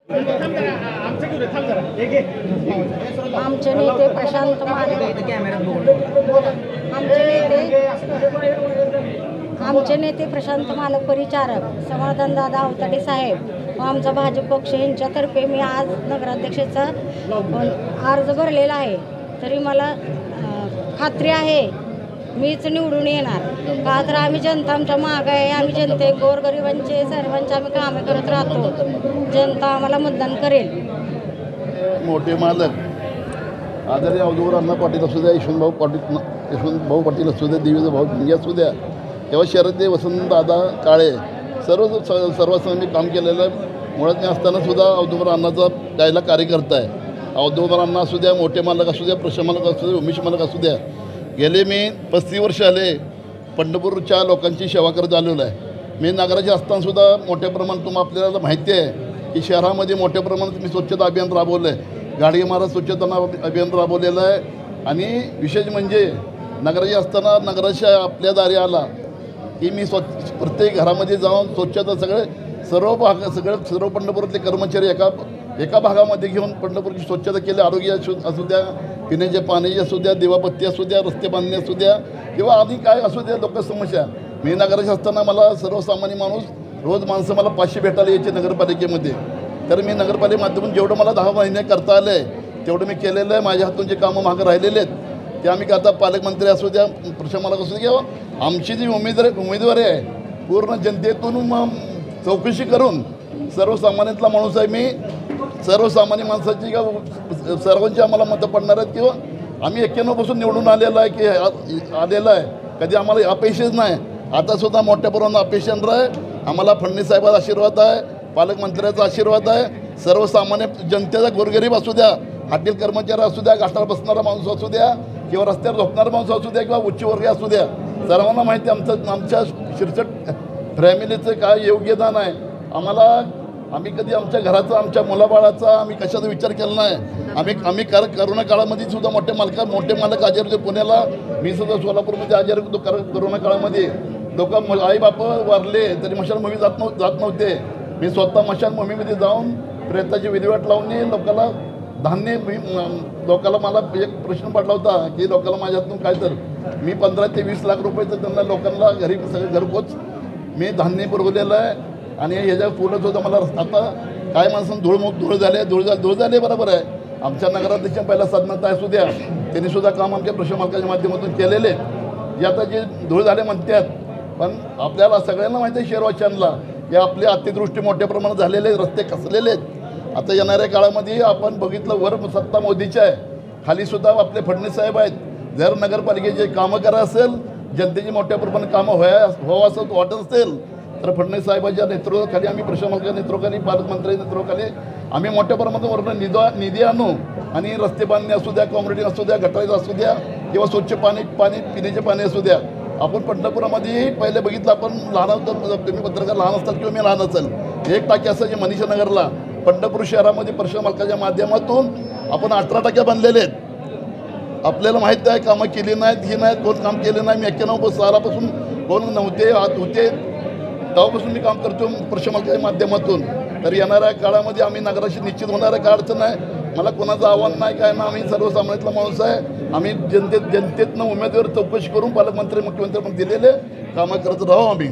आमचे नेते प्रशांत मालक आमचे नेते प्रशांत मालक परिचारक समाधानदादा अवताडे साहेब व आमचा भाजप पक्ष यांच्यातर्फे मी आज नगराध्यक्षाचा अर्ज भरलेला आहे. तरी मला खात्री आहे मीच निवडून येणार. का तर आम्ही जनता आमच्या मागं आहे. आम्ही जनते गोरगरिबांचे सर्वांचे आम्ही कामे करत राहतो. जनता आम्हाला मतदान करेल. मोठे मालक आदरणीय अवधूत अण्णा पाटील असू द्या, यशवंतभाऊ पाटील असू द्या, देवीचा भाऊ भिंगे असू द्या, तेव्हा शरदे वसंतदादा काळे सर्व मी काम केलेलं मुळात मी असताना सुद्धा अवधूत अण्णाचा त्याला कार्यकर्ता आहे. अवधूत अण्णा असू द्या, मोठे मालक असू द्या, प्रशा मालक असू द्या, उमेश मालक असू द्या, गेले मी 35 वर्ष आले पंढरपूरच्या लोकांची सेवा करत आलेलो आहे. मी नगराचे असतानासुद्धा मोठ्या प्रमाणात आपल्याला माहिती आहे की शहरामध्ये मोठ्या प्रमाणात मी स्वच्छता अभियान राबवलं आहे. गाडगे महाराज स्वच्छता अभियान राबवलेलं आहे. आणि विशेष म्हणजे नगराचे असताना नगराच्या आपल्या दारी आला की मी प्रत्येक घरामध्ये जाऊन स्वच्छता सर्व पंढरपुरातले कर्मचारी एका भागामध्ये घेऊन पंढरपूरची स्वच्छता केली. आरोग्य असू द्या, पिण्याचे पाणी असू द्या, दिवाबत्ती असू द्या, रस्ते बांधणे असू द्या किंवा आधी काय असू द्या लोक समस्या. मी नगराचे असताना मला सर्वसामान्य माणूस रोज माणसं मला 500 भेटायला यायचे नगरपालिकेमध्ये. तर मी नगरपालिकेमाध्यमातून जेवढं मला 10 महिने करता आलं आहे तेवढं मी केलेलं आहे. माझ्या हातून जे कामं मागं राहिलेले आहेत ते आम्ही करता. पालकमंत्री असू द्या, प्रशासक असू द्या किंवा आमची जी उमेदवारी आहे पूर्ण जनतेतून चौकशी करून सर्वसामान्यातला माणूस आहे मी. सर्वसामान्य माणसाची किंवा सर्वांची आम्हाला मतं पडणार आहेत किंवा आम्ही 91 निवडून आलेलं आहे की आलेलं आहे. कधी आम्हाला अपेक्षाच नाही. आतासुद्धा मोठ्या प्रमाणात अपेक्षा आहे. आम्हाला फडणवीस साहेबांचा आशीर्वाद आहे, पालकमंत्र्याचा आशीर्वाद आहे. सर्वसामान्य जनतेचा गोरगरीब असू द्या, हॉटेल कर्मचारी असू द्या, घाटावर बसणारा माणूस असू द्या किंवा रस्त्यावर झोपणारा माणूस असू द्या किंवा उच्चवर्गीय असू द्या, सर्वांना माहिती आमच्या शिरसट फॅमिलीचं काय योगदान आहे. आम्ही कधी आमच्या घराचा, आमच्या मुलाबाळाचा आम्ही कशाचा विचार केला नाही. आम्ही करोना काळामध्ये सुद्धा मोठे मालक आजारी होते पुण्याला. मी सुद्धा सोलापूरमध्ये आजारी होतो करोना काळामध्ये. लोक आई बाप वारले तरी मशानभूमी जात नव्हते. मी स्वतः मशानभूमीमध्ये जाऊन प्रेताची विल्हेवाट लावून लोकांना धान्य लोकांना मला एक प्रश्न पडला होता की लोकांना माझ्या हातून काय तर मी 15 ते 20 लाख रुपये त्यांना लोकांना घरी सगळं घरपोच मी धान्य पुरवलेलं आहे. आणि ह्याच्या पुढं सुद्धा मला आता काय माणसांना धूळ झाले बरोबर आहे. आमच्या नगराध्यक्ष पहिला साधनात असू द्या, त्यांनी सुद्धा काम आमच्या प्रशासकाच्या माध्यमातून केलेले. जे आता जे धूळ झाले म्हणतात, पण आपल्याला सगळ्यांना माहिती आहे शेरवाच्यांना की आपली अतिवृष्टी मोठ्या प्रमाणात झालेले आहेत, रस्ते खचलेले आहेत. आता येणाऱ्या काळामध्ये आपण बघितलं वर सत्ता मोदीची आहे, खालीसुद्धा आपले फडणवीस साहेब आहेत. जर नगरपालिकेचे कामं करा असेल, जनतेची मोठ्या प्रमाणात कामं व्हावं असं वाटत असेल तर फडणवीस साहेबांच्या नेतृत्वाखाली, आम्ही प्रशासकाच्या नेतृत्वाखाली, पालकमंत्र्यांच्या नेतृत्वाखाली आम्ही मोठ्या प्रमाणात वरून निधी आणू आणि रस्ते बांधणे असू द्या, कॉम्युनिटी असू द्या, गटारीचं असू द्या किंवा स्वच्छ पाणी पिण्याचे पाणी असू द्या. आपण पंढरपुरामध्ये पहिले बघितलं, आपण लहान होतो, तुम्ही पत्रकार लहान असतात किंवा मी लहान असेल, 1 टाकी असायची मनीषा नगरला. पंढरपूर शहरामध्ये प्रशासकाच्या माध्यमातून आपण 18 टाक्या बांधलेले आहेत. आपल्याला माहीत आहे कामं केली नाहीत, ही नाहीत, कोण काम केले नाही. मी 91 कोण नव्हते आत होते तेव्हापासून मी काम करतो प्रशासकाच्या माध्यमातून. तर येणाऱ्या काळामध्ये आम्ही नगराशी निश्चित होणाऱ्या काय अडचण नाही. मला कोणाचं आव्हान नाही, काय ना. आम्ही सर्वसामान्यातला माणूस आहे. आम्ही जनतेतनं उमेदवार चौकशी करून पालकमंत्री, मुख्यमंत्री पण दिलेले कामं करत राहू आम्ही.